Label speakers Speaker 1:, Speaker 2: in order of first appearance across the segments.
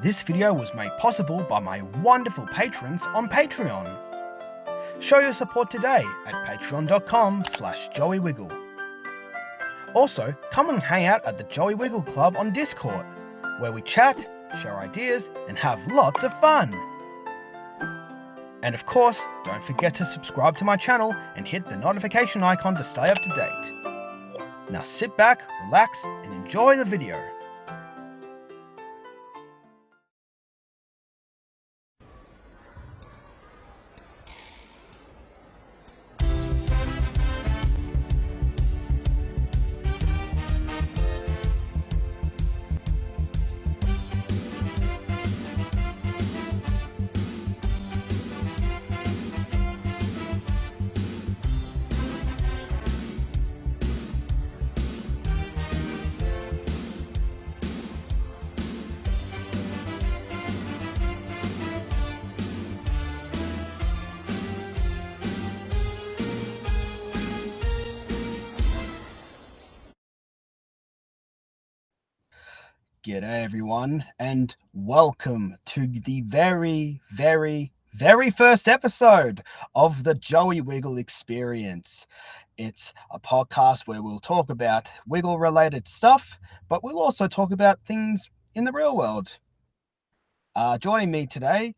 Speaker 1: This video was made possible by my wonderful patrons on Patreon. Show your support today at patreon.com/joeywiggle. Also, come and hang out at the Joey Wiggle Club on Discord, where we chat, share ideas, and have lots of fun. And of course, don't forget to subscribe to my channel and hit the notification icon to stay up to date. Now sit back, relax, and enjoy the video. G'day everyone, and welcome to the very first episode of the Joey Wiggle Experience. It's a podcast where we'll talk about Wiggle-related stuff, but we'll also talk about things in the real world. Joining me today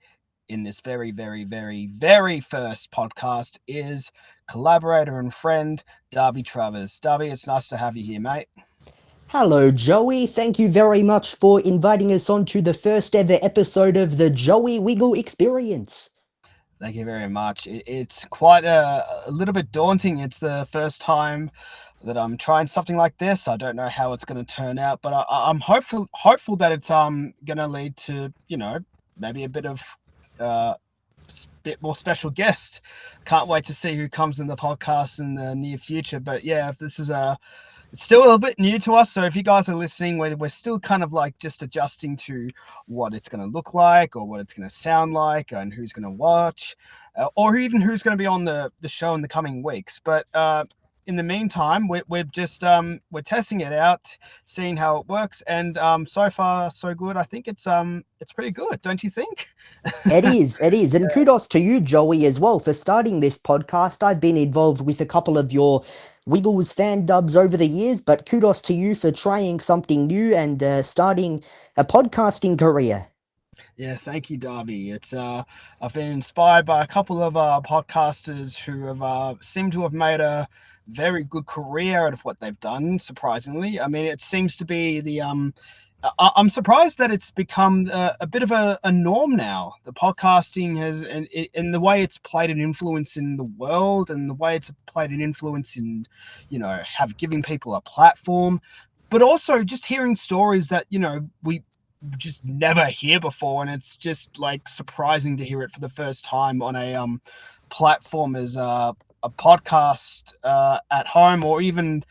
Speaker 1: in this very first podcast is collaborator and friend Darby Travers. Darby, it's nice to have you here, mate.
Speaker 2: Hello, Joey. Thank you very much for inviting us on to the first ever episode of the Joey Wiggle Experience.
Speaker 1: Thank you very much. It's quite a little bit daunting. It's the first time that I'm trying something like this. I don't know how it's going to turn out, but I'm hopeful that it's going to lead to, maybe a bit of bit more special guests. Can't wait to see who comes in the podcast in the near future. But yeah, if this is it's still a little bit new to us, so if you guys are listening, we're still kind of like just adjusting to what it's going to look like or what it's going to sound like and who's going to watch or even who's going to be on the show in the coming weeks. But in the meantime, we're just we're testing it out, seeing how it works, and so far so good. I think it's pretty good, don't you think?
Speaker 2: It is, and kudos to you, Joey, as well for starting this podcast. I've been involved with a couple of your Wiggles fan dubs over the years, but kudos to you for trying something new and starting a podcasting career.
Speaker 1: Yeah, thank you, Darby. It's I've been inspired by a couple of podcasters who have seemed to have made a very good career out of what they've done. Surprisingly, I mean, it seems to be the I'm surprised that it's become a bit of a norm now. The podcasting has, and the way it's played an influence in the world, and the way it's played an influence in, giving people a platform, but also just hearing stories that we just never hear before, and it's just like surprising to hear it for the first time on a platform as a podcast at home or even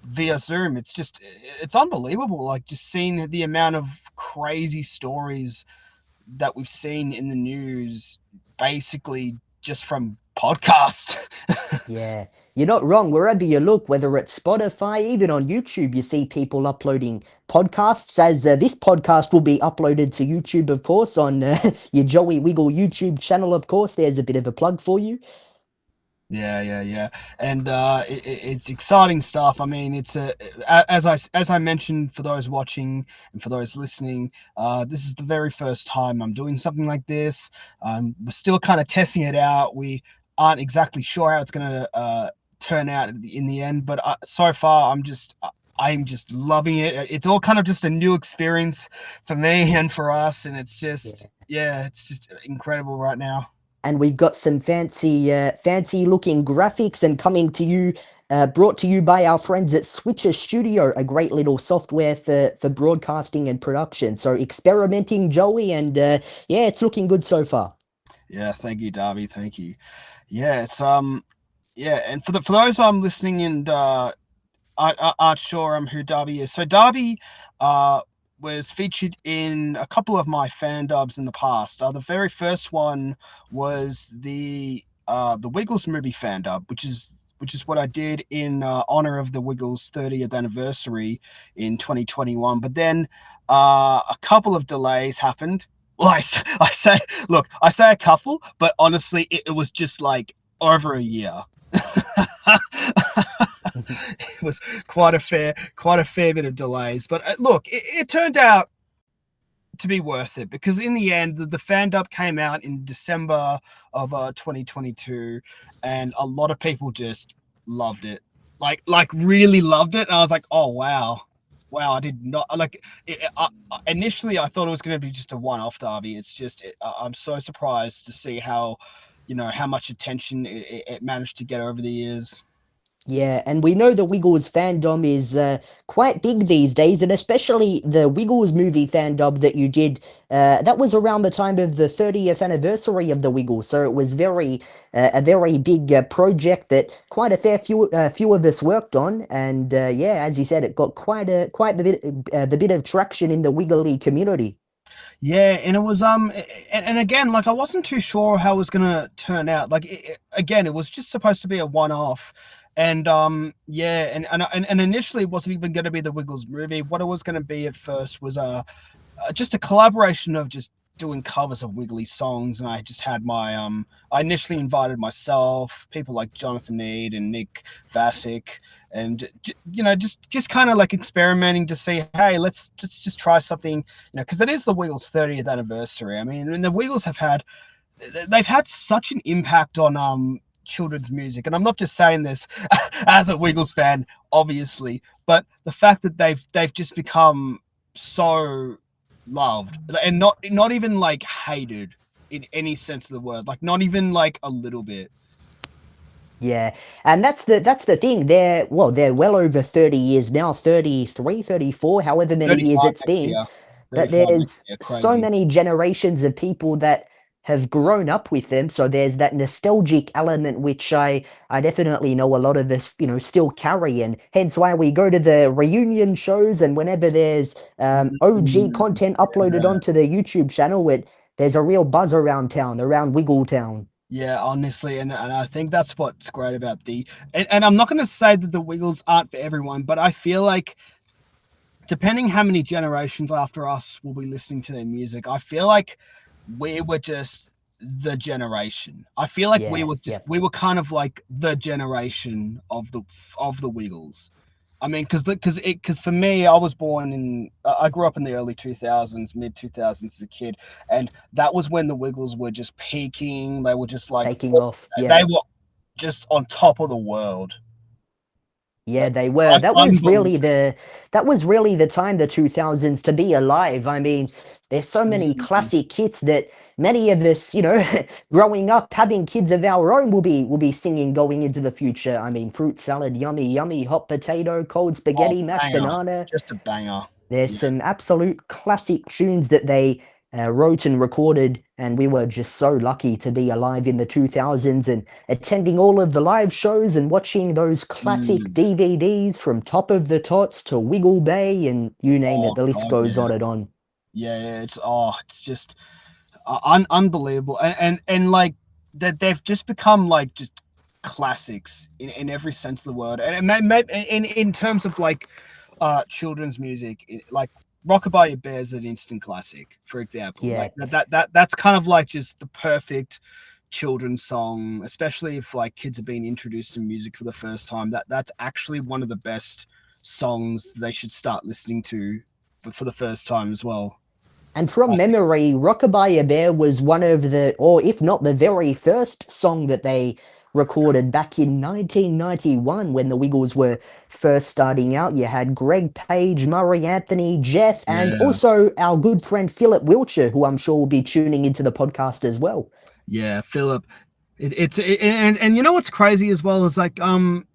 Speaker 1: via Zoom. It's unbelievable, like just seeing the amount of crazy stories that we've seen in the news basically just from podcasts.
Speaker 2: Yeah, you're not wrong. Wherever you look, whether it's Spotify, even on YouTube, you see people uploading podcasts, as this podcast will be uploaded to YouTube, of course, on your Joey Wiggle YouTube channel, of course. There's a bit of a plug for you.
Speaker 1: Yeah. And it's exciting stuff. I mean, it's as I mentioned, for those watching and for those listening, this is the very first time I'm doing something like this. We're still kind of testing it out. We aren't exactly sure how it's going to turn out in the end, but so far I'm just loving it. It's all kind of just a new experience for me and for us, and it's just it's just incredible right now.
Speaker 2: And we've got some fancy looking graphics and coming to you, brought to you by our friends at Switcher Studio, a great little software for broadcasting and production. So experimenting, Joey, and it's looking good so far.
Speaker 1: Yeah, thank you, Darby. Thank you. Yeah, it's and for those listening and aren't sure who Darby is. So Darby was featured in a couple of my fan dubs in the past. The very first one was the Wiggles movie fan dub, which is which is what I did in honor of the Wiggles 30th anniversary in 2021. But then a couple of delays happened. Well, I say, look, I say a couple, but honestly, it was just like over a year. It was quite a fair bit of delays. But look, it turned out to be worth it, because in the end, the fan dub came out in December of 2022, and a lot of people just loved it, like really loved it. And I was like, oh wow, I did not like it. Initially, I thought it was going to be just a one-off Darby. It's just I'm so surprised to see how, how much attention it managed to get over the years.
Speaker 2: Yeah, and we know the Wiggles fandom is quite big these days, and especially the Wiggles movie fandom that you did. That was around the time of the 30th anniversary of the Wiggles, so it was a very big project that quite a fair few of us worked on. And yeah, as you said, it got the bit of traction in the Wiggly community.
Speaker 1: Yeah, and it was and again, like I wasn't too sure how it was gonna turn out. Like again, it was just supposed to be a one-off, and yeah, and initially it wasn't even going to be the Wiggles movie. What it was going to be at first was just a collaboration of just doing covers of Wiggly songs, and I just had my I initially invited myself, people like Jonathan Need and Nick Vasic, and just kind of like experimenting to see, hey, let's just try something, because it is the Wiggles 30th anniversary. I mean, and the Wiggles they've had such an impact on children's music, and I'm not just saying this as a Wiggles fan, obviously, but the fact that they've just become so loved, and not even like hated in any sense of the word, like not even like a little bit.
Speaker 2: Yeah, and that's the thing. They're well over 30 years now, 33, 34, however many years
Speaker 1: 35
Speaker 2: it's
Speaker 1: next
Speaker 2: been.
Speaker 1: year.
Speaker 2: But
Speaker 1: 35 next
Speaker 2: there's
Speaker 1: year.
Speaker 2: so
Speaker 1: Crazy.
Speaker 2: many generations of people that have grown up with them. So there's that nostalgic element which I definitely know a lot of us, still carry, and hence why we go to the reunion shows, and whenever there's OG content uploaded
Speaker 1: Yeah.
Speaker 2: onto the YouTube channel, there's a real buzz around town, around Wiggle Town.
Speaker 1: Yeah, honestly, and I think that's what's great about and I'm not going to say that the Wiggles aren't for everyone, but I feel like depending how many generations after us will be listening to their music, I feel like we were just the generation. I feel like
Speaker 2: Yeah, yeah.
Speaker 1: we were kind of like the generation of the Wiggles. I mean, because for me, I was born in I grew up in the early 2000s, mid 2000s as a kid, and that was when the Wiggles were just peaking. They were just like
Speaker 2: Taking off. Yeah.
Speaker 1: they were just on top of the world,
Speaker 2: Yeah,
Speaker 1: like
Speaker 2: they were.
Speaker 1: unbelievable.
Speaker 2: That was really the time, the 2000s, to be alive. I mean, there's so many
Speaker 1: Mhm.
Speaker 2: classic hits that many of us, growing up, having kids of our own, will be singing going into the future. I mean, fruit salad, yummy, yummy, hot potato, cold
Speaker 1: Oh,
Speaker 2: spaghetti, mashed
Speaker 1: banger,
Speaker 2: banana.
Speaker 1: just a banger.
Speaker 2: There's
Speaker 1: Yeah.
Speaker 2: some absolute classic tunes that they wrote and recorded, and we were just so lucky to be alive in the 2000s and attending all of the live shows and watching those classic
Speaker 1: Mm.
Speaker 2: DVDs from Top of the Tots to Wiggle Bay, and you name it,
Speaker 1: Oh
Speaker 2: the list
Speaker 1: God,
Speaker 2: goes
Speaker 1: yeah,
Speaker 2: on and on.
Speaker 1: yeah. It's just unbelievable, and like that they've just become like just classics in every sense of the word, and in terms of like children's music, like Rockabye Your Bear is an instant classic, for example.
Speaker 2: Yeah.
Speaker 1: Like that's kind of like just the perfect children's song, especially if like kids are being introduced to music for the first time. That's actually one of the best songs they should start listening to for the first time as well.
Speaker 2: And from
Speaker 1: Classic.
Speaker 2: memory, Rockabye Bear was one of the, or if not the very first song that they recorded back in 1991 when the Wiggles were first starting out. You had Greg Page, Murray Anthony, Jeff, and
Speaker 1: Yeah.
Speaker 2: also our good friend Philip Wiltshire, who I'm sure will be tuning into the podcast as well.
Speaker 1: Yeah, Philip. And you know what's crazy as well is like and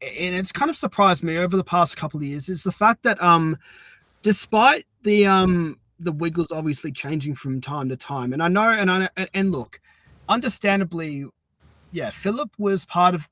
Speaker 1: it's kind of surprised me over the past couple of years is the fact that despite the Wiggles obviously changing from time to time, and I know and look, understandably, yeah, Philip was part of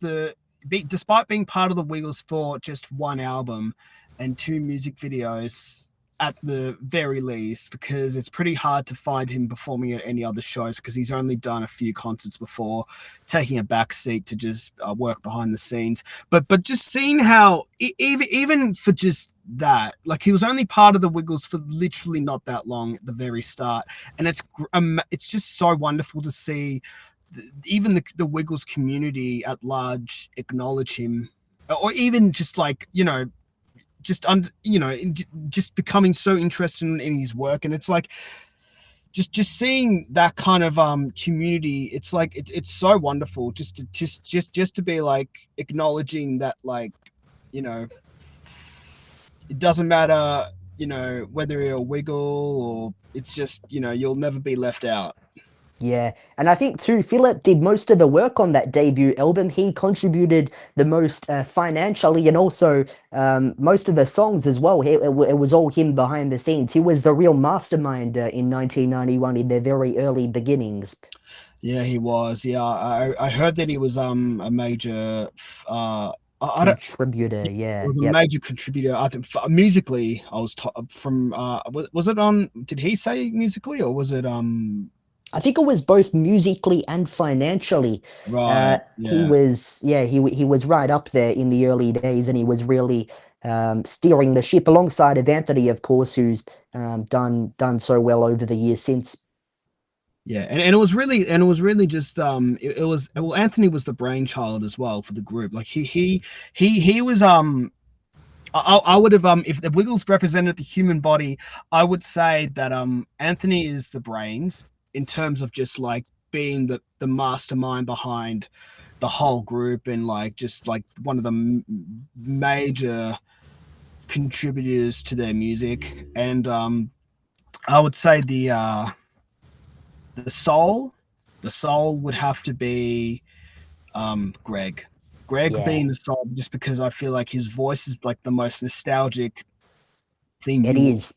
Speaker 1: despite being part of the Wiggles for just one album and two music videos. at the very least, because it's pretty hard to find him performing at any other shows because he's only done a few concerts before taking a back seat to just work behind the scenes. But just seeing how even for just that, like he was only part of the Wiggles for literally not that long at the very start, and it's just so wonderful to see even the Wiggles community at large acknowledge him, or even just like just becoming so interested in his work. And it's like just seeing that kind of community, it's like it's so wonderful just to be like acknowledging that, like, you know it doesn't matter, whether you're a Wiggle, or it's just, you'll never be left out.
Speaker 2: Yeah, and I think too, Philip did most of the work on that debut album. He contributed the most financially, and also most of the songs as well. It was all him behind the scenes. He was the real mastermind in 1991 in their very early beginnings.
Speaker 1: Yeah, he was. Yeah, I heard that he was a major. I don't.
Speaker 2: Contributor,
Speaker 1: He
Speaker 2: yeah,
Speaker 1: was a
Speaker 2: yep.
Speaker 1: major contributor. I think musically, I was from. Was it on? Did he say musically, or was it
Speaker 2: I think it was both musically and financially.
Speaker 1: Right?
Speaker 2: He
Speaker 1: Yeah.
Speaker 2: was, yeah, he was right up there in the early days, and he was really steering the ship alongside of Anthony, of course, who's done so well over the years since.
Speaker 1: Yeah, and it was really just it was, well, Anthony was the brainchild as well for the group. Like he was I would have, if the Wiggles represented the human body, I would say that Anthony is the brains in terms of just like being the mastermind behind the whole group, and like just like one of the major contributors to their music. And I would say the soul, the soul would have to be Greg. Greg
Speaker 2: Yeah,
Speaker 1: being the soul, just because I feel like his voice is like the most nostalgic thing
Speaker 2: it
Speaker 1: you.
Speaker 2: is.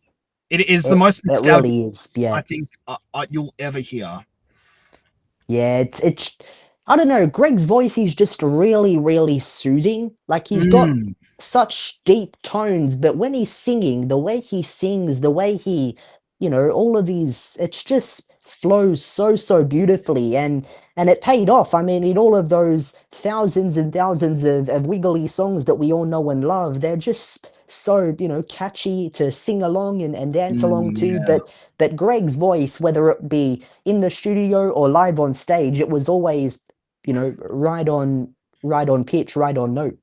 Speaker 1: It is the
Speaker 2: It
Speaker 1: most
Speaker 2: it
Speaker 1: nostalgic
Speaker 2: really is.
Speaker 1: I
Speaker 2: Yeah.
Speaker 1: think you'll ever hear.
Speaker 2: Yeah, it's I don't know, Greg's voice is just really, really soothing. Like he's got
Speaker 1: Mm,
Speaker 2: such deep tones, but when he's singing, the way he sings, the way he, all of his, it's just flows so beautifully, and it paid off. I mean, in all of those thousands and thousands of wiggly songs that we all know and love, they're just so, catchy to sing along and dance along to.
Speaker 1: yeah.
Speaker 2: But Greg's voice, whether it be in the studio or live on stage, it was always, right on pitch, right on note.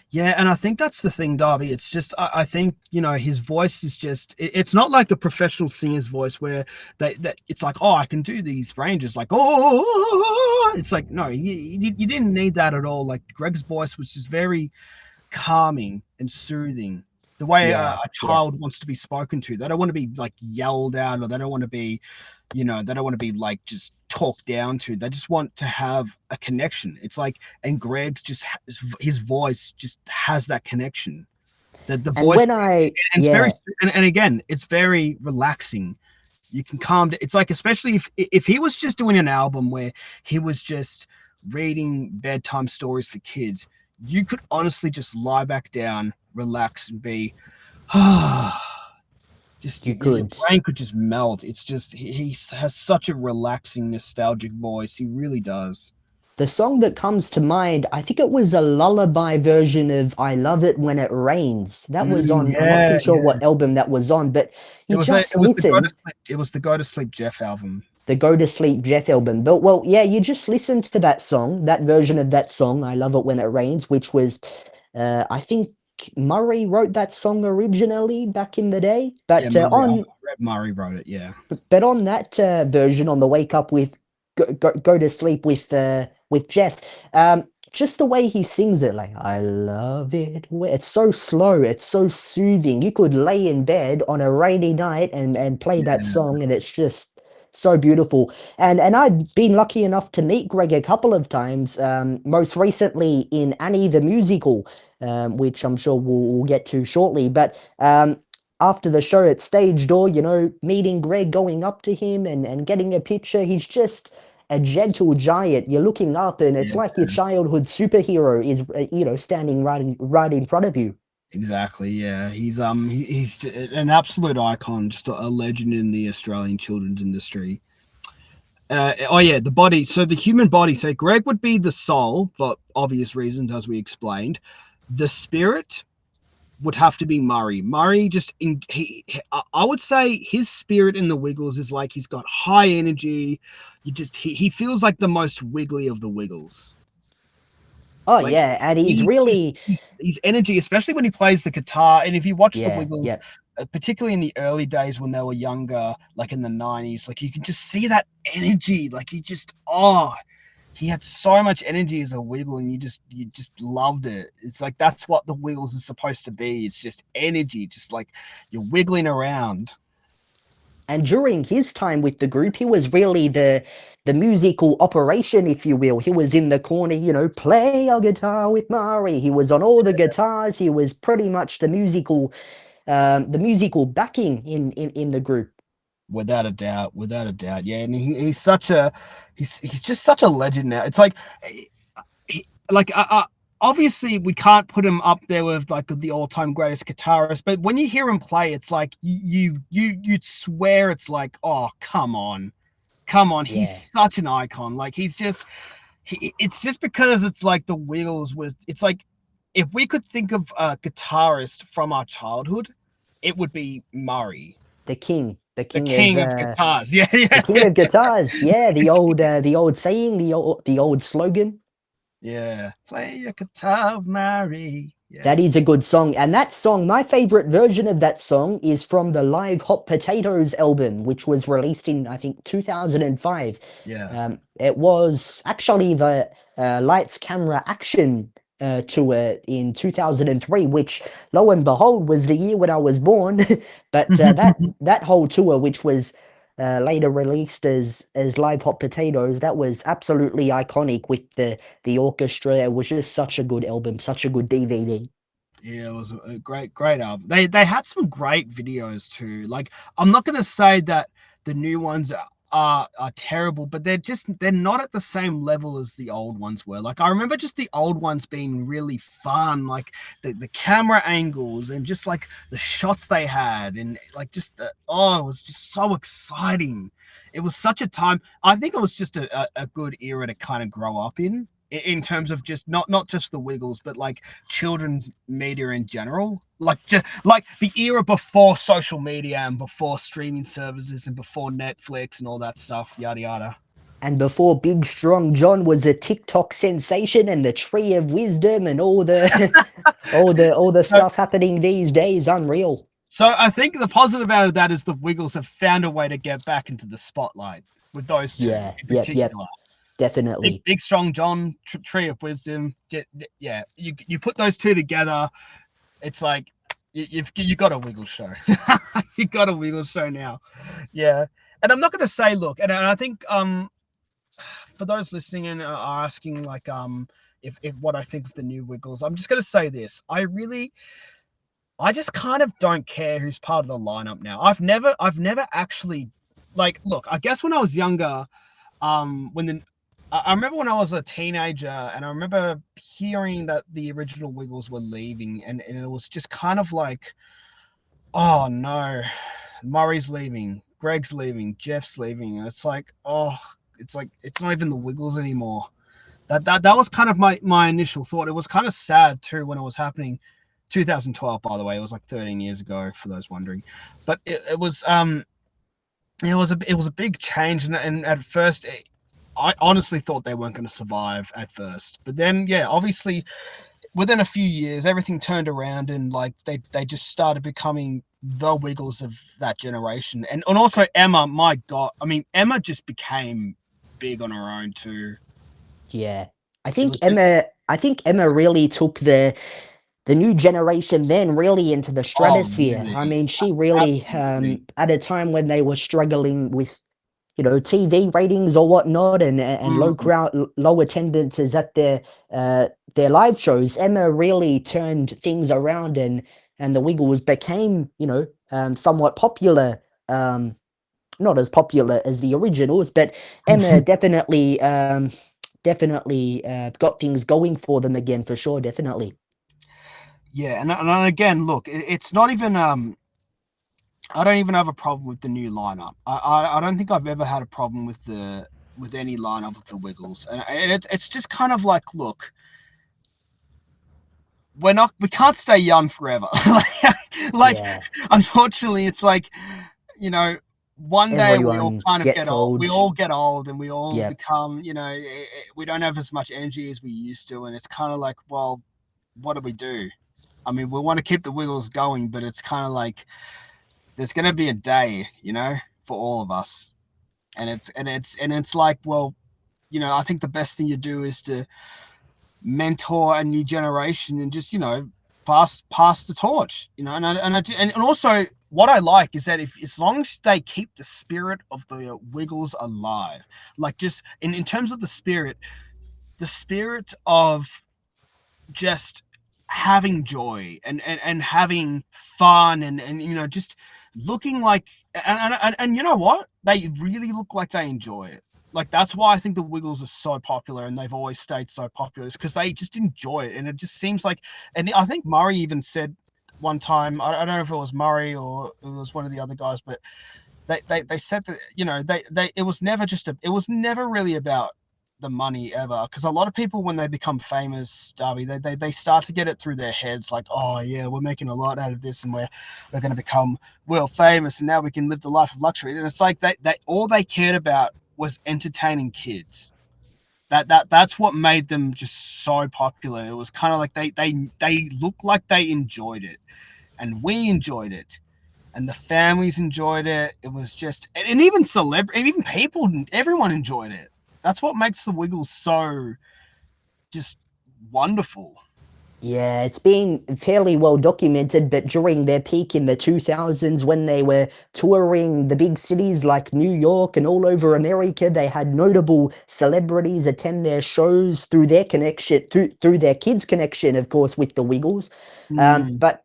Speaker 1: Yeah, and I think that's the thing, Darby. It's just I think his voice is just it's not like a professional singer's voice where that it's like, oh, I can do these ranges, like, oh, it's like, no, you didn't need that at all. Like Greg's voice was just very calming and soothing, the way
Speaker 2: Yeah,
Speaker 1: a
Speaker 2: yeah.
Speaker 1: child wants to be spoken to. They don't want to be like yelled at, or they don't want to be, they don't want to be like just talked down to. They just want to have a connection. It's like, and Greg's just his voice just has that connection. The
Speaker 2: And
Speaker 1: voice,
Speaker 2: when I,
Speaker 1: and it's very,
Speaker 2: yeah,
Speaker 1: and again, it's very relaxing. You can calm down. It's like, especially if he was just doing an album where he was just reading bedtime stories for kids, you could honestly just lie back down, relax, and be just
Speaker 2: you
Speaker 1: your
Speaker 2: could.
Speaker 1: brain could just melt. It's just he has such a relaxing, nostalgic voice. He really does.
Speaker 2: The song that comes to mind, I think it was a lullaby version of I Love It When It Rains. That was on, I'm not too
Speaker 1: Yeah,
Speaker 2: sure
Speaker 1: yeah.
Speaker 2: what album that was on, but
Speaker 1: It
Speaker 2: you
Speaker 1: was it
Speaker 2: just
Speaker 1: was the Go to
Speaker 2: listen.
Speaker 1: Sleep. It was the Go to Sleep Jeff album.
Speaker 2: The Go to Sleep Jeff album. But well, yeah, you just listen to that song, that version of that song, I Love It When It Rains, which was, I think Murray wrote that song originally back in the day.
Speaker 1: Yeah, Murray. I read Murray wrote it. Yeah.
Speaker 2: But on that version, on the Wake Up with Go to Sleep with Jeff, just the way he sings it, like I love it. It's so slow, it's so soothing. You could lay in bed on a rainy night and play that
Speaker 1: Yeah.
Speaker 2: song, and it's just so beautiful. And I've been lucky enough to meet Greg a couple of times. Most recently in Annie the musical, which I'm sure we'll get to shortly. But after the show at stage door, meeting Greg, going up to him and getting a picture. He's just a gentle giant. You're looking up, and it's
Speaker 1: Yeah.
Speaker 2: like your childhood superhero is, standing right in front of you.
Speaker 1: Exactly. Yeah, he's an absolute icon, just a legend in the Australian children's industry. Oh yeah, the body. So the human body. So Greg would be the soul for obvious reasons, as we explained. The spirit would have to be Murray. Murray just I would say his spirit in the Wiggles is like he's got high energy. He feels like the most wiggly of the Wiggles.
Speaker 2: Oh
Speaker 1: Like
Speaker 2: yeah, and he's
Speaker 1: he's just
Speaker 2: really
Speaker 1: his energy, especially when he plays the guitar. And if you watch the
Speaker 2: yeah,
Speaker 1: Wiggles,
Speaker 2: yeah.
Speaker 1: particularly in the early days when they were younger, like in the '90s, like you can just see that energy. Like he had so much energy as a Wiggle, and you just loved it. It's like that's what the Wiggles is supposed to be. It's just energy, just like you're wiggling around.
Speaker 2: And during his time with the group, he was really the musical operation, if you will. He was in the corner, play a guitar with Mari. He was on all the guitars. He was pretty much the musical backing in the group.
Speaker 1: Without a doubt, without a doubt, yeah. And he's just such a legend now. It's like like obviously we can't put him up there with like the all-time greatest guitarist, but when you hear him play, it's like you'd swear it's like, oh, come on, he's
Speaker 2: Yeah,
Speaker 1: such an icon. Like it's just because it's like the Wiggles was. It's like if we could think of a guitarist from our childhood, it would be Murray,
Speaker 2: the
Speaker 1: the
Speaker 2: king of
Speaker 1: king of guitars. Yeah,
Speaker 2: the
Speaker 1: yeah,
Speaker 2: king of guitars. Yeah, the old saying, the old slogan.
Speaker 1: yeah. Play a guitar, Murray.
Speaker 2: That
Speaker 1: Yeah,
Speaker 2: is a good song. And that song, my favorite version of that song is from the Live Hot Potatoes album, which was released in, I think, 2005.
Speaker 1: yeah.
Speaker 2: It was actually the Lights Camera Action tour in 2003, which, lo and behold, was the year when I was born. But that whole tour, which was later released as Live Hot Potatoes, that was absolutely iconic with the orchestra. It was just such a good album, such a good DVD.
Speaker 1: Yeah, it was a great album. They had some great videos too. Like I'm not gonna say that the new ones are terrible, but they're not at the same level as the old ones were. Like I remember just the old ones being really fun, like the camera angles and just like the shots they had, and like it was just so exciting. It was such a time. I think it was just a good era to kind of grow up in terms of just not just the Wiggles, but like children's media in general. Like just like the era before social media and before streaming services and before Netflix and all that stuff, yada yada.
Speaker 2: And before Big Strong John was a TikTok sensation and the Tree of Wisdom and all the all the
Speaker 1: So,
Speaker 2: stuff happening these days, unreal.
Speaker 1: so I think the positive out of that is the Wiggles have found a way to get back into the spotlight with those two
Speaker 2: Yeah,
Speaker 1: in
Speaker 2: yep,
Speaker 1: particular. Big,
Speaker 2: definitely.
Speaker 1: big strong John, Tree of Wisdom. Yeah, you put those two together, it's like you got a Wiggle show. You got a Wiggle show now. Yeah, and I'm not going to say, look, and I think for those listening and are asking like if what I think of the new Wiggles, I'm just going to say this. I just kind of don't care who's part of the lineup now. I've never actually like look. I guess when I was younger, when the I remember when I was a teenager and I remember hearing that the original Wiggles were leaving, and it was just kind of like, oh no, Murray's leaving, Greg's leaving, Jeff's leaving. It's like it's not even the Wiggles anymore. That was kind of my initial thought. It was kind of sad too when it was happening. 2012, by the way, it was like 13 years ago for those wondering, but it was it was a big change, and at first I honestly thought they weren't going to survive at first, but then yeah, obviously within a few years everything turned around, and like they just started becoming the Wiggles of that generation. And also Emma, my god, I mean Emma just became big on her own too.
Speaker 2: Yeah. I
Speaker 1: It
Speaker 2: think
Speaker 1: was just
Speaker 2: Emma I think Emma really took the new generation then really into the
Speaker 1: oh
Speaker 2: stratosphere. I
Speaker 1: really
Speaker 2: mean, she really
Speaker 1: absolutely.
Speaker 2: at a time when they were struggling with TV ratings or whatnot, and
Speaker 1: Mm.
Speaker 2: low attendances at their live shows. Emma really turned things around, and the Wiggles became somewhat popular. Not as popular as the originals, but Emma definitely got things going for them again for sure. Definitely.
Speaker 1: Yeah, and again, look, it's not even I don't even have a problem with the new lineup. I don't think I've ever had a problem with any lineup of the Wiggles, and it's just kind of like, look, we can't stay young forever. like,
Speaker 2: Yeah,
Speaker 1: unfortunately, it's like, you know, one day we all
Speaker 2: everyone
Speaker 1: kind of get
Speaker 2: gets
Speaker 1: old.
Speaker 2: old.
Speaker 1: We all get old, and we all
Speaker 2: Yep.
Speaker 1: become, we don't have as much energy as we used to, and it's kind of like, well, what do we do? I mean, we want to keep the Wiggles going, but it's kind of like there's going to be a day, for all of us, and it's like, well, I think the best thing you do is to mentor a new generation and just pass the torch, and also what I like is that if as long as they keep the spirit of the Wiggles alive, like just in terms of the spirit of just having joy and having fun and just looking like and you know what, they really look like they enjoy it. Like, that's why I think the Wiggles are so popular, and they've always stayed so popular, is because they just enjoy it. And it just seems like, and I think Murray even said one time, I don't know if it was Murray or it was one of the other guys, but they said that, they it was never really about the money ever, because a lot of people, when they become famous, Darby, they start to get it through their heads, like, oh yeah, we're making a lot out of this, and we're going to become world famous, and now we can live the life of luxury. And it's like they all they cared about was entertaining kids. That's what made them just so popular. It was kind of like they looked like they enjoyed it, and we enjoyed it, and the families enjoyed it. It was just, and even and even people, everyone enjoyed it. That's what makes the Wiggles so just wonderful.
Speaker 2: Yeah, it's been fairly well documented, but during their peak in the 2000s, when they were touring the big cities like New York and all over America, they had notable celebrities attend their shows through their connection, through their kids' connection, of course, with the Wiggles.
Speaker 1: Mm,
Speaker 2: But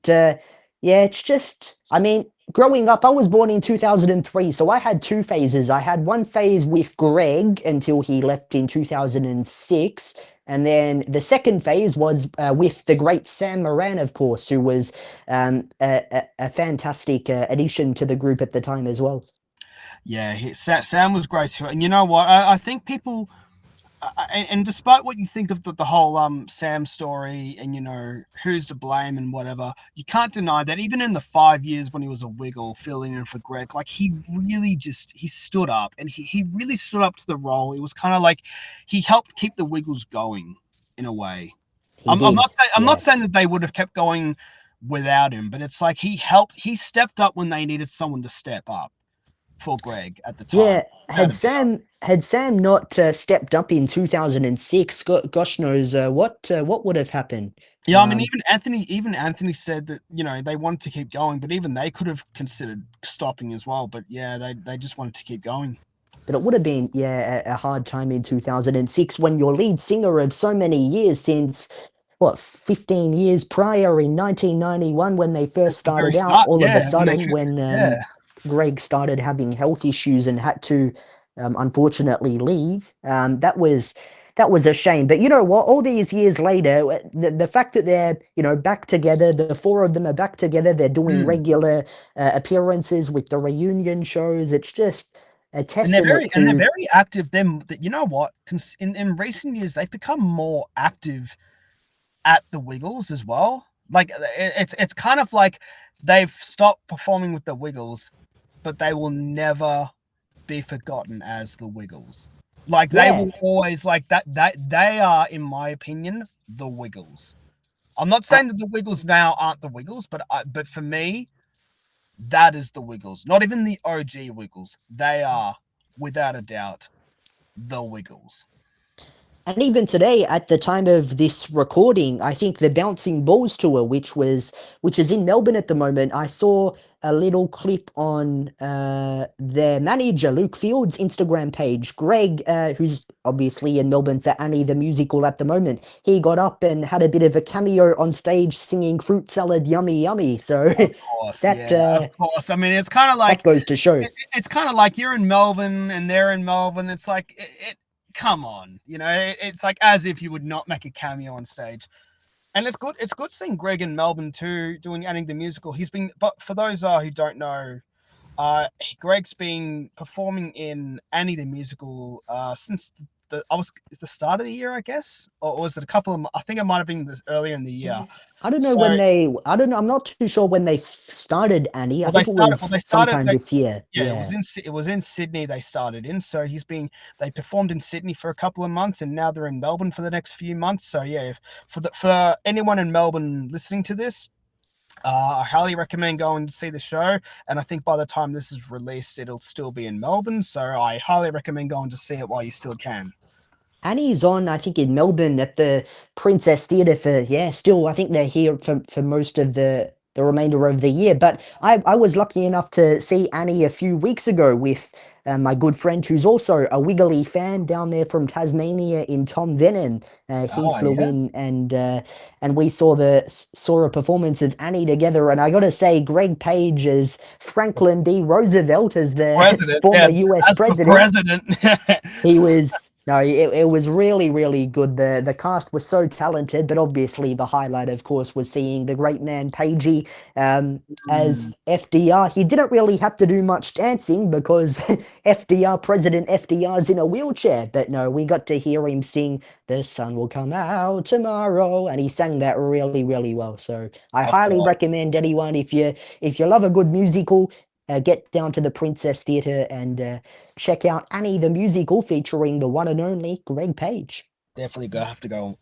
Speaker 2: yeah, it's just, I mean, growing up, I was born in 2003, so I had two phases. I had one phase with Greg until he left in 2006. And then the second phase was with the great Sam Moran, of course, who was a fantastic addition to the group at the time as well.
Speaker 1: yeah, Sam was great too. And you know what? I think people, and despite what you think of the whole Sam story, and who's to blame and whatever, you can't deny that even in the 5 years when he was a Wiggle filling in for Greg, like, he stood up, and he really stood up to the role. It was kind of like he helped keep the Wiggles going in a way.
Speaker 2: He did,
Speaker 1: I'm not
Speaker 2: yeah.
Speaker 1: saying that they would have kept going without him, but it's like he stepped up when they needed someone to step up for Greg at the time,
Speaker 2: Yeah,
Speaker 1: without a doubt.
Speaker 2: Had Sam not stepped up in 2006, gosh knows what would have happened.
Speaker 1: Yeah, I mean,
Speaker 2: Um,
Speaker 1: even Anthony said that, they wanted to keep going, but even they could have considered stopping as well. But yeah, they just wanted to keep going.
Speaker 2: but it would have been, yeah, a hard time in 2006 when your lead singer of so many years, since what, 15 years prior in 1991 when they
Speaker 1: At
Speaker 2: first
Speaker 1: the very
Speaker 2: started out,
Speaker 1: start,
Speaker 2: all of a
Speaker 1: yeah,
Speaker 2: sudden when
Speaker 1: yeah,
Speaker 2: Greg started having health issues and had to unfortunately leave, that was a shame. But you know what? All these years later, the fact that they're back together, the four of them are back together, they're doing
Speaker 1: mm.
Speaker 2: regular appearances with the reunion shows. It's just a
Speaker 1: And they're
Speaker 2: testament
Speaker 1: very and they're
Speaker 2: to
Speaker 1: very active. Them, that, you know what? In recent years, they've become more active at the Wiggles as well. Like, it's kind of like they've stopped performing with the Wiggles, but they will never be forgotten as the Wiggles. Like, they
Speaker 2: yeah.
Speaker 1: will always, like, that they are, in my opinion, the Wiggles. I'm not
Speaker 2: I,
Speaker 1: saying that the Wiggles now aren't the Wiggles, but for me, that is the Wiggles. Not even the OG Wiggles. They are, without a doubt, the Wiggles.
Speaker 2: And even today, at the time of this recording, I think the Bouncing Balls tour, which is in Melbourne at the moment, I saw a little clip on their manager Luke Field's Instagram page. Greg, who's obviously in Melbourne for Annie the musical at the moment, he got up and had a bit of a cameo on stage singing "Fruit Salad, Yummy Yummy." So
Speaker 1: Of course,
Speaker 2: that
Speaker 1: yeah, of course. I mean, it's kind of
Speaker 2: that
Speaker 1: like
Speaker 2: goes to show.
Speaker 1: it's kind of like you're in Melbourne and they're in Melbourne. It's like, come on, it's like as if you would not make a cameo on stage. And it's good. It's good seeing Greg in Melbourne too, doing Annie the musical. He's been, but for those who don't know, Greg's been performing in Annie the musical since is the start of the year, I guess, or was it a couple of? I think it might have been this earlier in the year.
Speaker 2: I don't know
Speaker 1: So
Speaker 2: when I don't know. I'm not too sure when they started Annie. I
Speaker 1: well, they
Speaker 2: think it
Speaker 1: started.
Speaker 2: was
Speaker 1: Well, they started.
Speaker 2: sometime this year.
Speaker 1: Yeah, it
Speaker 2: Yeah.
Speaker 1: was in Sydney. They started in. So they performed in Sydney for a couple of months, and now they're in Melbourne for the next few months. So yeah, for anyone in Melbourne listening to this, I highly recommend going to see the show. And I think by the time this is released, it'll still be in Melbourne. So I highly recommend going to see it while you still can.
Speaker 2: Annie's on, I think, in Melbourne at the Princess Theatre for, yeah, still, I think they're here for most of the remainder of the year. But I was lucky enough to see Annie a few weeks ago with my good friend who's also a Wiggly fan down there from Tasmania in Tom Vennon. He
Speaker 1: Oh
Speaker 2: flew
Speaker 1: yeah,
Speaker 2: in and we saw a performance of Annie together. And I got to say, Greg Page as Franklin D. Roosevelt as the
Speaker 1: president.
Speaker 2: former
Speaker 1: Yeah,
Speaker 2: US
Speaker 1: as for
Speaker 2: president.
Speaker 1: president.
Speaker 2: He was no, it was really, really good. The cast was so talented, but obviously the highlight, of course, was seeing the great man Pagey
Speaker 1: Mm,
Speaker 2: as FDR. He didn't really have to do much dancing because FDR, President FDR's in a wheelchair. But no, we got to hear him sing "The Sun Will Come Out Tomorrow," and he sang that really, really well. So I
Speaker 1: of
Speaker 2: highly
Speaker 1: course.
Speaker 2: recommend anyone if you love a good musical, get down to the Princess Theatre and check out Annie the musical featuring the one and only Greg Page.
Speaker 1: Definitely go have to go.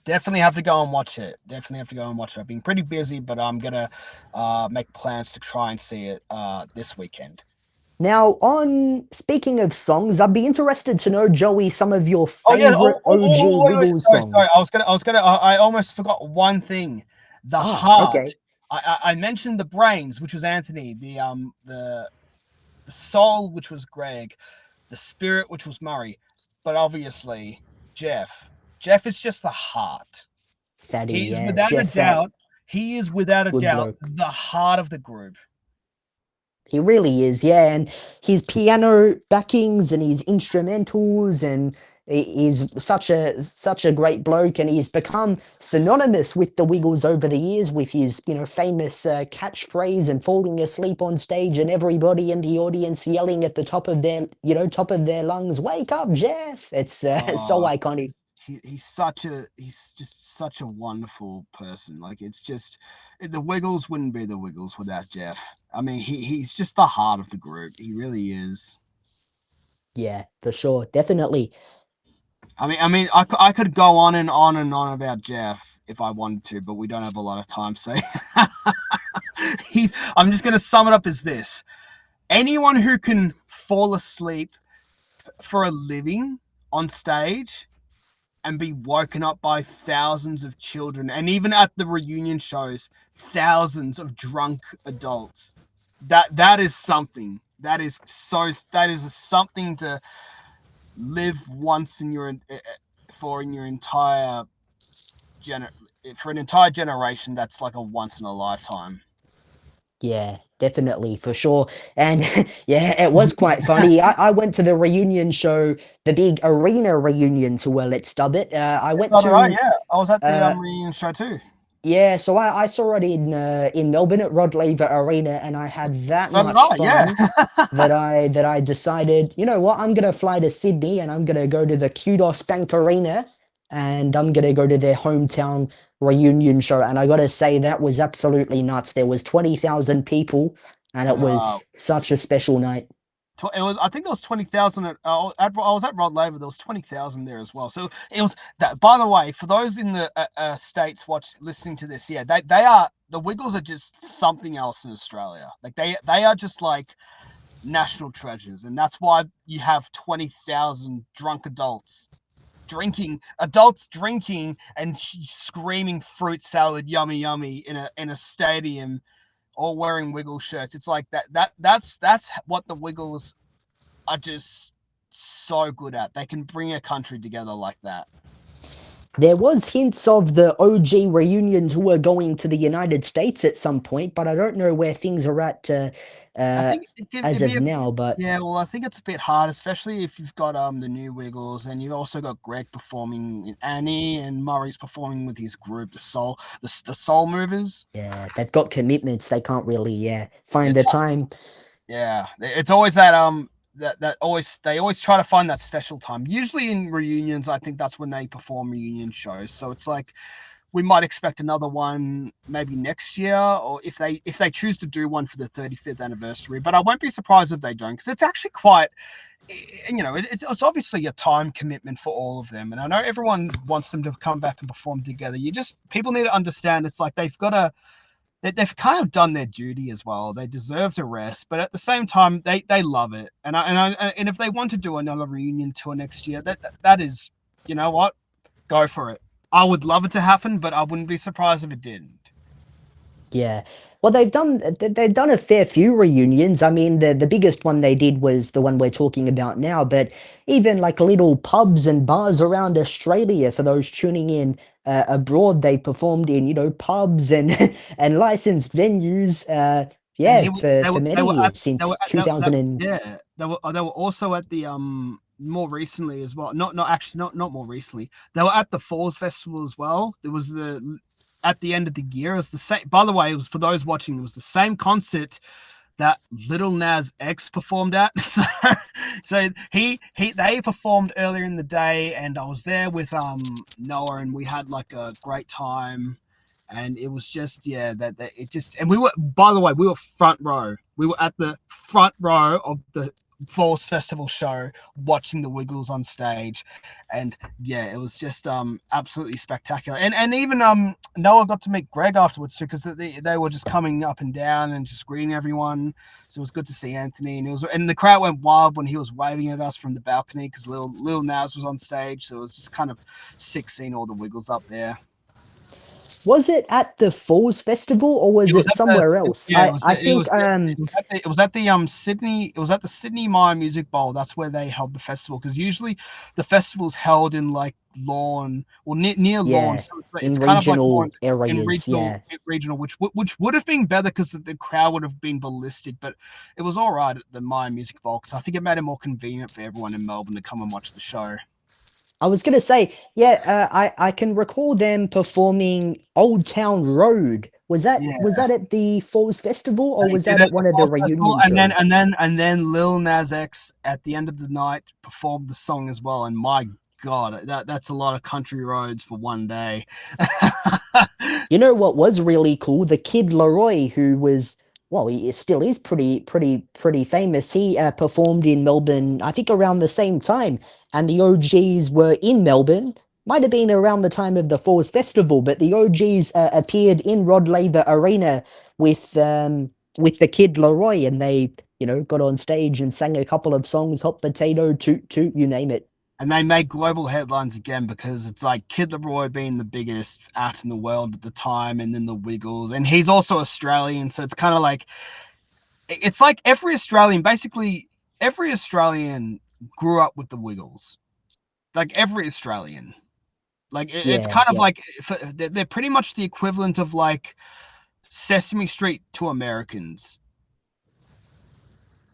Speaker 1: Definitely have to go and watch it. Definitely have to go and watch it. I've been pretty busy, but I'm gonna make plans to try and see it this weekend.
Speaker 2: Now, on speaking of songs, I'd be interested to know, Joey, some of your
Speaker 1: Oh yeah.
Speaker 2: favorite OG
Speaker 1: Wait.
Speaker 2: Wiggles
Speaker 1: Sorry.
Speaker 2: songs.
Speaker 1: I was gonna. I almost forgot one thing. The
Speaker 2: Ah, okay.
Speaker 1: heart. I mentioned the brains, which was Anthony. The soul, which was Greg. The spirit, which was Murray. But obviously, Jeff. Jeff is just the heart.
Speaker 2: Fatty,
Speaker 1: He is
Speaker 2: yeah,
Speaker 1: without a
Speaker 2: Jeff Fat,
Speaker 1: doubt. He is without a
Speaker 2: good
Speaker 1: doubt
Speaker 2: bloke.
Speaker 1: the heart of the group.
Speaker 2: He really is, yeah. And his piano backings and his instrumentals and he's such a great bloke, and he's become synonymous with the Wiggles over the years with his famous catchphrase and falling asleep on stage and everybody in the audience yelling at the top of their lungs, "Wake up, Jeff!" It's so
Speaker 1: Oh,
Speaker 2: iconic.
Speaker 1: he's just such a wonderful person. Like it's just the Wiggles wouldn't be the Wiggles without Jeff. I mean, he's just the heart of the group. He really is.
Speaker 2: Yeah, for sure, definitely.
Speaker 1: I could go on and on and on about Jeff if I wanted to, but we don't have a lot of time. So he's. I'm just gonna sum it up as this: anyone who can fall asleep for a living on stage and be woken up by thousands of children, and even at the reunion shows, thousands of drunk adults. That is something. That is something to live once in your for in your entire gener for an entire generation. That's like a once in a lifetime.
Speaker 2: Yeah, definitely, for sure. And yeah, it was quite funny. I went to the reunion show, the big arena reunion, to let's dub it. I went
Speaker 1: So did I.
Speaker 2: to
Speaker 1: Yeah, I was at the
Speaker 2: uh,
Speaker 1: reunion show too.
Speaker 2: yeah, so I saw it in Melbourne at Rod Laver Arena, and I had that
Speaker 1: So did
Speaker 2: much
Speaker 1: I. Yeah.
Speaker 2: fun that I decided, you know what, I'm gonna fly to Sydney and I'm gonna go to the Kudos Bank Arena and I'm gonna go to their hometown reunion show. And I gotta say that was absolutely nuts. There was 20,000 people, and it
Speaker 1: uh,
Speaker 2: was such a special night.
Speaker 1: It was. I think there was 20,000. I was at Rod Laver. There was 20,000 there as well. So it was that. By the way, for those in the states listening to this, yeah, they are the Wiggles are just something else in Australia. Like they are just like national treasures, and that's why you have 20,000 drunk adults drinking and screaming fruit salad, yummy yummy in a stadium, all wearing Wiggle shirts. It's like that's what the Wiggles are just so good at. They can bring a country together like that.
Speaker 2: There was hints of the OG reunions who were going to the United States at some point, but I don't know where things are at
Speaker 1: I
Speaker 2: uh,
Speaker 1: think
Speaker 2: as
Speaker 1: it'd be
Speaker 2: of now. But
Speaker 1: yeah. Well, I think it's a bit hard, especially if you've got the new Wiggles and you've also got Greg performing in Annie and Murray's performing with his group, the Soul Movers.
Speaker 2: yeah, they've got commitments. They can't really, find
Speaker 1: It's
Speaker 2: the time.
Speaker 1: yeah, it's always that always they always try to find that special time. Usually in reunions, I think that's when they perform reunion shows. So it's like we might expect another one maybe next year, or if they choose to do one for the 35th anniversary. But I won't be surprised if they don't, because it's actually quite, it's obviously a time commitment for all of them. And I know everyone wants them to come back and perform together. People need to understand it's like they've kind of done their duty as well. They deserve to rest, but at the same time, they love it. And if they want to do another reunion tour next year, that is, you know what, go for it. I would love it to happen, but I wouldn't be surprised if it didn't.
Speaker 2: Yeah. Well, they've done a fair few reunions. I mean, the biggest one they did was the one we're talking about now, but even like little pubs and bars around Australia for those tuning in abroad, they performed in, pubs and and licensed venues.
Speaker 1: And
Speaker 2: Yeah, for
Speaker 1: they
Speaker 2: many
Speaker 1: were at
Speaker 2: years since 2000 and
Speaker 1: yeah, they were also at the more recently as well. Not actually not more recently. They were at the Falls Festival as well. There was the at the end of the year. It was the same. By the way, it was for those watching. It was the same concert that Little Nas X performed at. So they performed earlier in the day, and I was there with Noah, and we had like a great time. And it was just that it just, and we were, by the way, we were front row. We were at the front row of the Falls Festival show watching the Wiggles on stage, and yeah, it was just absolutely spectacular. And even Noah got to meet Greg afterwards too, because they were just coming up and down and just greeting everyone. So it was good to see Anthony, and the crowd went wild when he was waving at us from the balcony because Lil Nas was on stage. So it was just kind of sick seeing all the Wiggles up there.
Speaker 2: was it at the Falls Festival or
Speaker 1: It
Speaker 2: was
Speaker 1: was
Speaker 2: it
Speaker 1: at the
Speaker 2: somewhere else?
Speaker 1: yeah,
Speaker 2: I think
Speaker 1: it was at the Sydney, it was at the Sydney Myer Music Bowl. That's where they held the festival, because usually the festival's held in like Lawn or near Lawn.
Speaker 2: yeah,
Speaker 1: So it's
Speaker 2: in
Speaker 1: kind of like more
Speaker 2: regional
Speaker 1: in
Speaker 2: areas, yeah.
Speaker 1: regional, which would have been better because the crowd would have been ballistic, but it was all right at the Myer Music Bowl because I think it made it more convenient for everyone in Melbourne to come and watch the show.
Speaker 2: I was gonna say, yeah, I can recall them performing Old Town Road. Was that at the Falls Festival or
Speaker 1: They
Speaker 2: was
Speaker 1: did
Speaker 2: that
Speaker 1: it
Speaker 2: at
Speaker 1: at the
Speaker 2: one of the
Speaker 1: Falls Festival,
Speaker 2: reunion
Speaker 1: and then
Speaker 2: shows?
Speaker 1: Lil Nas X at the end of the night performed the song as well. And my God, that's a lot of country roads for one day.
Speaker 2: You know what was really cool? The Kid Laroi, who was, well, he still is pretty famous. He performed in Melbourne, I think around the same time, and the OGs were in Melbourne. Might have been around the time of the Falls Festival, but the OGs appeared in Rod Laver Arena with the Kid Laroi, and they, got on stage and sang a couple of songs, Hot Potato, Toot Toot, you name it.
Speaker 1: And they made global headlines again because it's like Kid Leroy being the biggest act in the world at the time, and then the Wiggles, and he's also Australian, so it's kind of like it's like every Australian grew up with the Wiggles, like every Australian. Like it's
Speaker 2: Yeah,
Speaker 1: kind of
Speaker 2: yeah.
Speaker 1: like they're pretty much the equivalent of like Sesame Street to Americans.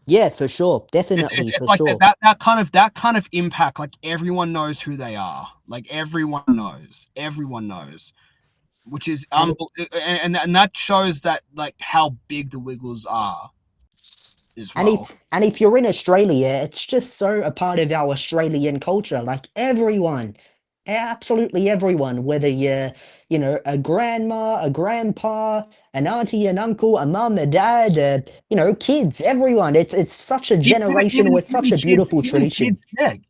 Speaker 2: Yeah, for sure.
Speaker 1: It's,
Speaker 2: Definitely,
Speaker 1: it's,
Speaker 2: for
Speaker 1: it's like
Speaker 2: sure.
Speaker 1: that kind of impact. Like everyone knows who they are. Like everyone knows, which is
Speaker 2: And
Speaker 1: and that shows that like how big the Wiggles are as
Speaker 2: And
Speaker 1: well.
Speaker 2: if you're in Australia, it's just so a part of our Australian culture. Like everyone, absolutely everyone, whether you're, a grandma, a grandpa, an auntie, an uncle, a mum, a dad, kids, everyone. It's such a generational, it's such a beautiful tradition.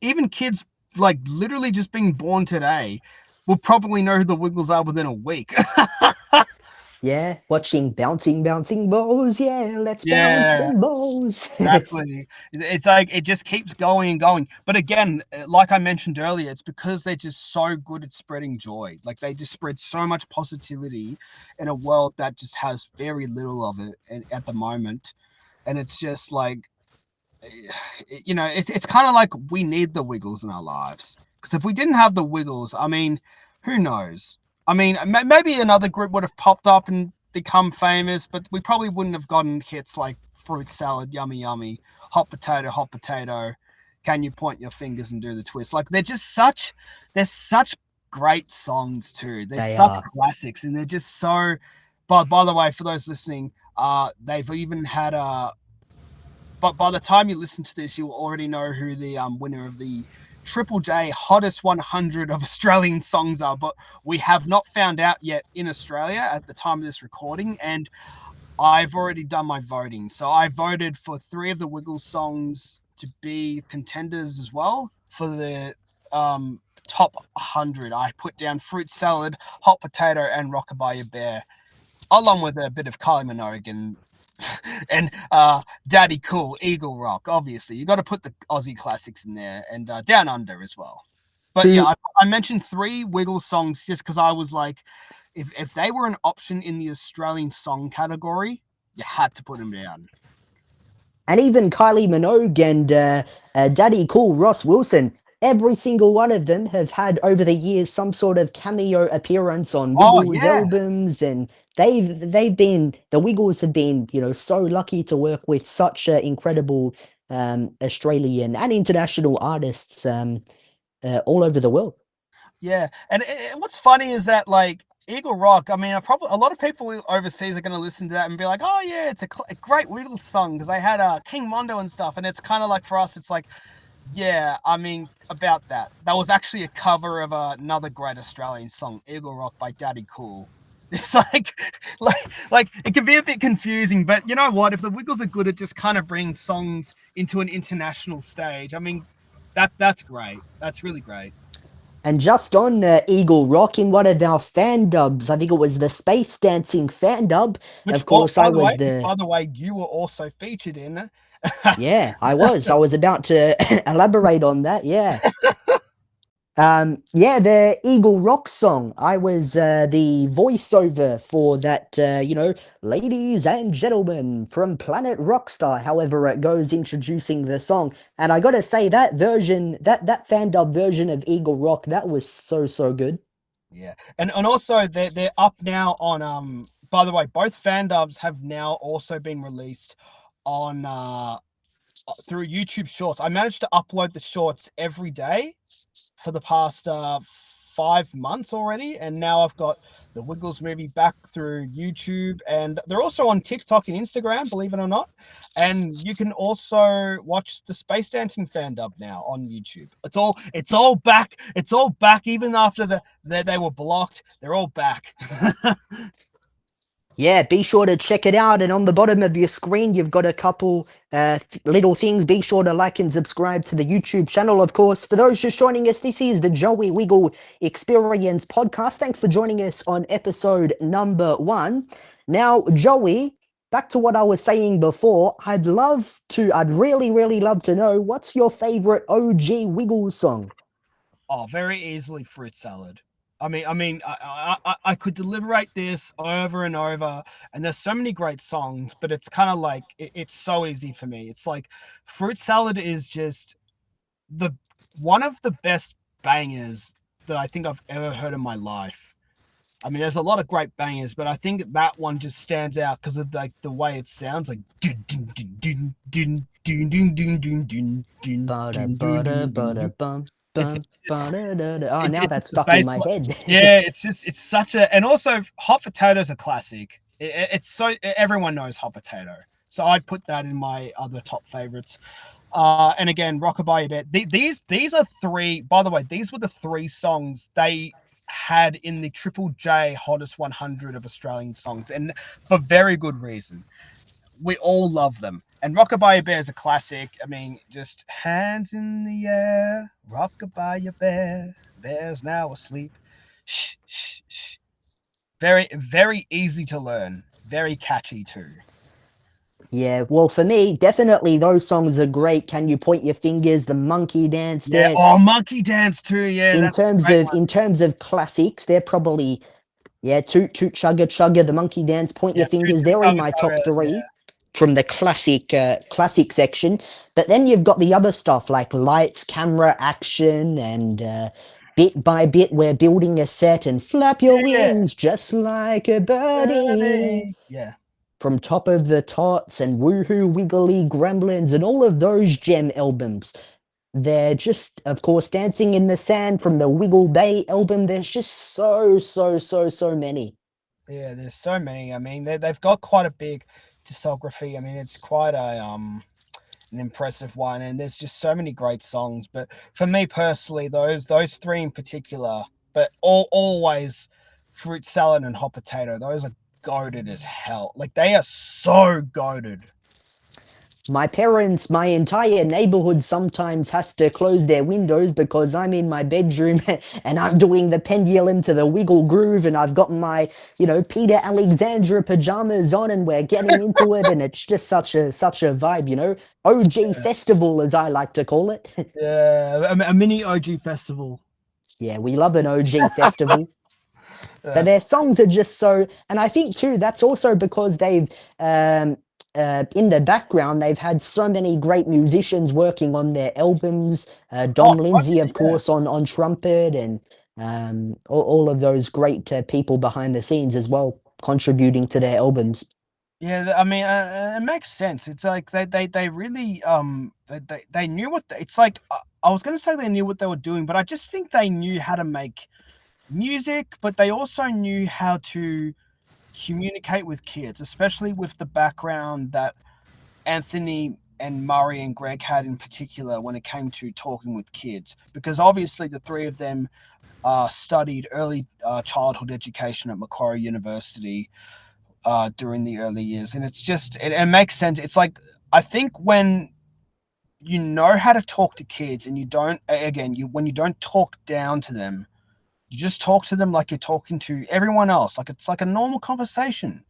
Speaker 1: Even kids like literally just being born today will probably know who the Wiggles are within a week.
Speaker 2: Yeah, watching bouncing, bouncing balls. Yeah, let's bounce
Speaker 1: Yeah,
Speaker 2: some balls.
Speaker 1: exactly. It's like it just keeps going and going. But again, like I mentioned earlier, it's because they're just so good at spreading joy. Like they just spread so much positivity in a world that just has very little of it at the moment. And it's just like, it's kind of like we need the Wiggles in our lives. Because if we didn't have the Wiggles, I mean, Who knows? I mean, maybe another group would have popped up and become famous, but we probably wouldn't have gotten hits like Fruit Salad, Yummy Yummy, Hot Potato, Hot Potato. Can you point your fingers and do the twist? Like they're such great songs too. They're
Speaker 2: They
Speaker 1: such
Speaker 2: are.
Speaker 1: classics, and they're just so. But by the way, for those listening, they've even had a but by the time you listen to this, you'll already know who the winner of the Triple J Hottest 100 of Australian songs are. But we have not found out yet in Australia at the time of this recording. And I've already done my voting. So I voted for 3 of the Wiggles songs to be contenders as well for the top 100. I put down Fruit Salad, Hot Potato, and Rockabye Your Bear, along with a bit of Kylie Minogue and Daddy Cool, Eagle Rock. Obviously, you got to put the Aussie classics in there, and Down Under as well. But
Speaker 2: Who
Speaker 1: yeah, I mentioned 3 Wiggles songs just because I was like, if they were an option in the Australian song category, you had to put them down.
Speaker 2: and even Kylie Minogue and Daddy Cool, Ross Wilson, every single one of them have had over the years some sort of cameo appearance on
Speaker 1: Oh
Speaker 2: Wiggles
Speaker 1: yeah,
Speaker 2: albums, and they've been the Wiggles have been so lucky to work with such incredible Australian and international artists all over the world.
Speaker 1: yeah. And what's funny is that like Eagle Rock. I mean, probably a lot of people overseas are going to listen to that and be like, "Oh yeah, it's a great Wiggles song," because they had King Mondo and stuff. And it's kind of like for us, it's like, yeah, I mean, about that. That was actually a cover of another great Australian song, Eagle Rock by Daddy Cool. It's like it can be a bit confusing, but you know what? If the Wiggles are good at just kind of bringing songs into an international stage, I mean, that's great. That's really great.
Speaker 2: And just on Eagle Rock, in one of our fan dubs, I think it was the Space Dancing fan dub.
Speaker 1: Which,
Speaker 2: Of course, I was
Speaker 1: by the way, you were also featured in.
Speaker 2: yeah, I was. I was about to elaborate on that. Yeah. Yeah, the Eagle Rock song. I was the voiceover for that, ladies and gentlemen from Planet Rockstar, however it goes, introducing the song. And I gotta say, that version, that fan dub version of Eagle Rock, that was so good.
Speaker 1: Yeah, and also they're up now on By the way, both fan dubs have now also been released on through YouTube Shorts. I managed to upload the shorts every day for the past 5 months already, and now I've got the Wiggles movie back through YouTube, and they're also on TikTok and Instagram, believe it or not. And you can also watch the Space Dancing fan dub now on YouTube. It's all back. It's all back, even after they were blocked. They're all back.
Speaker 2: Yeah, be sure to check it out. And on the bottom of your screen, you've got a couple little things. Be sure to like and subscribe to the YouTube channel, of course. For those just joining us, this is the Joey Wiggle Experience podcast. Thanks for joining us on episode number 1. Now, Joey, back to what I was saying before, I'd really love to know, what's your favorite OG Wiggles song?
Speaker 1: Oh, very easily Fruit Salad. I could deliberate this over and over, and there's so many great songs, but it's kind of like it's so easy for me. It's like Fruit Salad is just the one of the best bangers that I think I've ever heard in my life. I mean, there's a lot of great bangers, but I think that one just stands out because of like the way it sounds, like dun, dun, dun, dun, dun, dun, dun, dun, dun, dun, dun,
Speaker 2: Butter,
Speaker 1: dun, dun,
Speaker 2: butter,
Speaker 1: dun, dun,
Speaker 2: butter,
Speaker 1: dun.
Speaker 2: bum,
Speaker 1: It's
Speaker 2: bum, butter, da, da. Oh, now
Speaker 1: it's
Speaker 2: that's
Speaker 1: the
Speaker 2: stuck in
Speaker 1: bass
Speaker 2: my
Speaker 1: line.
Speaker 2: head.
Speaker 1: Yeah, it's such a, and also Hot Potato's a classic. It's so everyone knows Hot Potato, so I'd put that in my other top favorites. And again, Rockabye Bed. These are 3. By the way, these were the 3 songs they had in the Triple J Hottest 100 of Australian songs, and for very good reason. We all love them. And Rockabye Bear is a classic. I mean, just hands in the air, Rockabye Bear, bear's now asleep. Shh, shh, shh. Very, very easy to learn. Very catchy too.
Speaker 2: Yeah, well, for me, definitely those songs are great. Can you point your fingers? The monkey dance
Speaker 1: Yeah.
Speaker 2: there.
Speaker 1: Oh, Monkey Dance too. Yeah,
Speaker 2: In
Speaker 1: that's a
Speaker 2: terms
Speaker 1: great
Speaker 2: of
Speaker 1: one.
Speaker 2: in terms of classics, they're probably toot toot chugga chugga, the monkey dance, point
Speaker 1: Yeah,
Speaker 2: your
Speaker 1: Toot
Speaker 2: fingers.
Speaker 1: Toot
Speaker 2: They're in
Speaker 1: Chugga
Speaker 2: my
Speaker 1: Chugga.
Speaker 2: top
Speaker 1: Yeah.
Speaker 2: 3 from the classic section. But then you've got the other stuff like lights, camera, action, and Bit by bit, we're building a set and flap your
Speaker 1: Yeah,
Speaker 2: wings just like a birdie.
Speaker 1: yeah,
Speaker 2: From Top of the Tots and Woohoo Wiggly Gremlins and all of those gem albums. They're just, of course, Dancing in the Sand from the Wiggle Bay album. There's just so many.
Speaker 1: yeah. There's so many. I mean, they've got quite a big discography. I mean, it's quite a an impressive one, and there's just so many great songs. But for me personally, those three in particular, but always fruit salad and hot potato. Those are goaded as hell. Like they are so goaded.
Speaker 2: My parents, my entire neighborhood sometimes has to close their windows because I'm in my bedroom and I'm doing the pendulum to the wiggle groove and I've got my, Peter Alexandra pajamas on and we're getting into it and it's just such a vibe, OG
Speaker 1: Yeah,
Speaker 2: festival as I like to call it.
Speaker 1: yeah, a mini OG festival.
Speaker 2: Yeah, we love an OG festival. But
Speaker 1: Yes.
Speaker 2: their songs are just so, and I think too that's also because they've um, in the background they've had so many great musicians working on their albums.
Speaker 1: Oh,
Speaker 2: Dom Lindsay, of
Speaker 1: yeah.
Speaker 2: course, on trumpet, and all of those great people behind the scenes as well, contributing to their albums.
Speaker 1: Yeah, I mean, it makes sense. It's like they really they knew what it's like. I was gonna say they knew what they were doing, but I just think they knew how to make music, but they also knew how to communicate with kids, especially with the background that Anthony and Murray and Greg had in particular when it came to talking with kids. Because obviously the three of them studied early childhood education at Macquarie University during the early years, and it's just it makes sense. It's like I think when you know how to talk to kids and you don't again you when you don't talk down to them, you just talk to them like you're talking to everyone else, like it's like a normal conversation.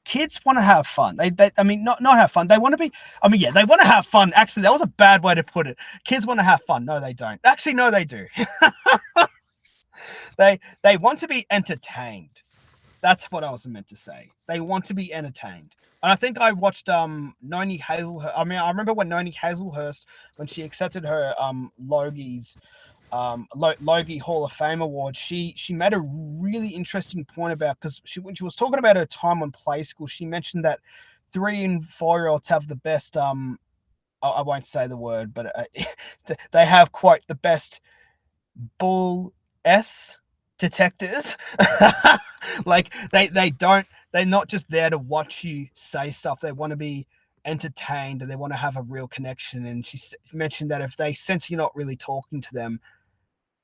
Speaker 1: Kids want to have fun. They I mean, not have fun. They want to be. I mean, yeah, they want to have fun. Actually, that was a bad way to put it. Kids want to have fun. No, they don't. Actually, no, they do. They want to be entertained. That's what I was meant to say. They want to be entertained. And I think I watched Noni Hazelhurst. I mean, I remember when Noni Hazelhurst, when she accepted her Logie's Logie Hall of Fame award, she made a really interesting point about because when she was talking about her time on Play School, she mentioned that 3 and 4 year olds have the best I won't say the word, but they have quite the best bull s detectors. Like they don't they're not just there to watch you say stuff. They want to be entertained and they want to have a real connection. And she mentioned that if they sense you're not really talking to them,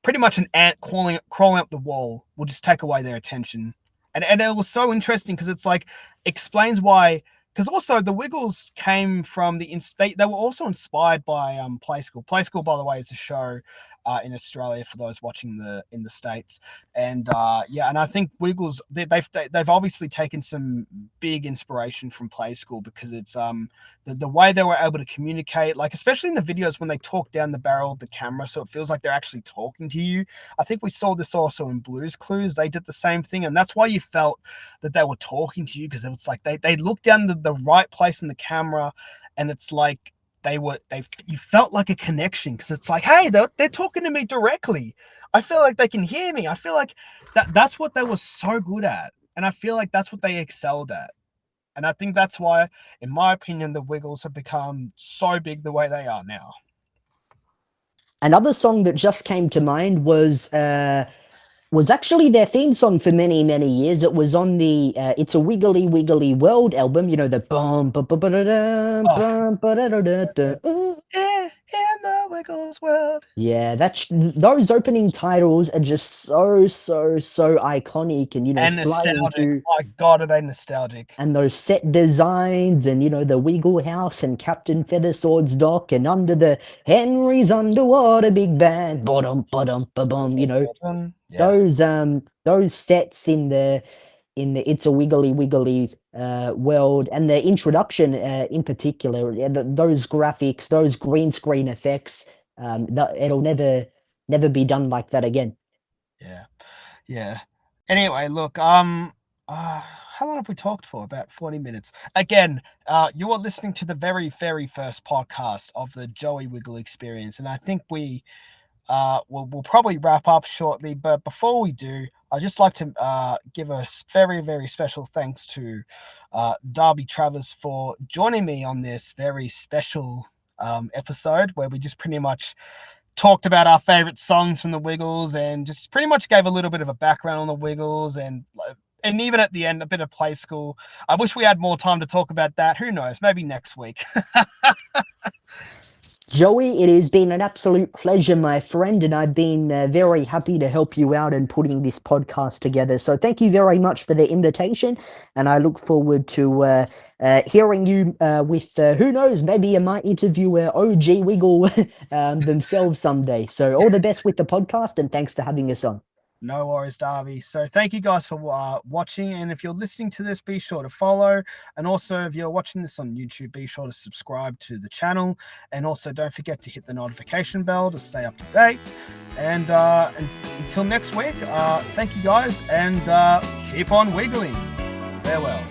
Speaker 1: pretty much an ant crawling up the wall will just take away their attention. And it was so interesting because it's like explains why. Because also the Wiggles came from they were also inspired by Play School. Play School, by the way, is a show in Australia for those watching in the States. And yeah, and I think Wiggles they've obviously taken some big inspiration from Play School because it's the way they were able to communicate, like especially in the videos when they talk down the barrel of the camera, so it feels like they're actually talking to you. I think we saw this also in Blue's Clues. They did the same thing, and that's why you felt that they were talking to you because it was like they looked down the right place in the camera, and it's like they you felt like a connection because it's like, hey, they're talking to me directly. I feel like they can hear me. I feel like that's what they were so good at, and I feel like that's what they excelled at. And I think that's why, in my opinion, the Wiggles have become so big the way they are now.
Speaker 2: Another song that just came to mind was actually their theme song for many years. It was on the "It's a Wiggly Wiggly World" album. You know the bum bum bum ba-da-da,
Speaker 1: Oh,
Speaker 2: bum ba-da-da-da-da, ooh.
Speaker 1: in the Wiggles world.
Speaker 2: Yeah, that's those opening titles are just so iconic, and
Speaker 1: And
Speaker 2: flying
Speaker 1: nostalgic.
Speaker 2: through.
Speaker 1: My God, are they nostalgic?
Speaker 2: And those set designs, and the Wiggle House and Captain Feathersword's dock, and under the Henry's underwater big band, bottom bottom ba bum.
Speaker 1: Yeah,
Speaker 2: Those sets in the It's a Wiggly Wiggly world, and the introduction in particular, yeah, those graphics, those green screen effects, it'll never be done like that again.
Speaker 1: yeah, yeah. Anyway, look, how long have we talked for? About 40 minutes. Again, you are listening to the very, very first podcast of the Joey Wiggle experience, and I think we'll probably wrap up shortly. But before we do, I'd just like to give a very, very special thanks to Darby Travers for joining me on this very special episode where we just pretty much talked about our favorite songs from the Wiggles and just pretty much gave a little bit of a background on the Wiggles and even at the end, a bit of Play School. I wish we had more time to talk about that. Who knows? Maybe next week.
Speaker 2: Joey, it has been an absolute pleasure, my friend, and I've been very happy to help you out in putting this podcast together. So thank you very much for the invitation, and I look forward to hearing you with, who knows, maybe I might interview OG Wiggle themselves someday. So all the best with the podcast, and thanks for having us on.
Speaker 1: No worries, Darby. So thank you guys for watching. And if you're listening to this, be sure to follow. And also, if you're watching this on YouTube, be sure to subscribe to the channel. And also, don't forget to hit the notification bell to stay up to date. And until next week, thank you guys and keep on wiggling. Farewell.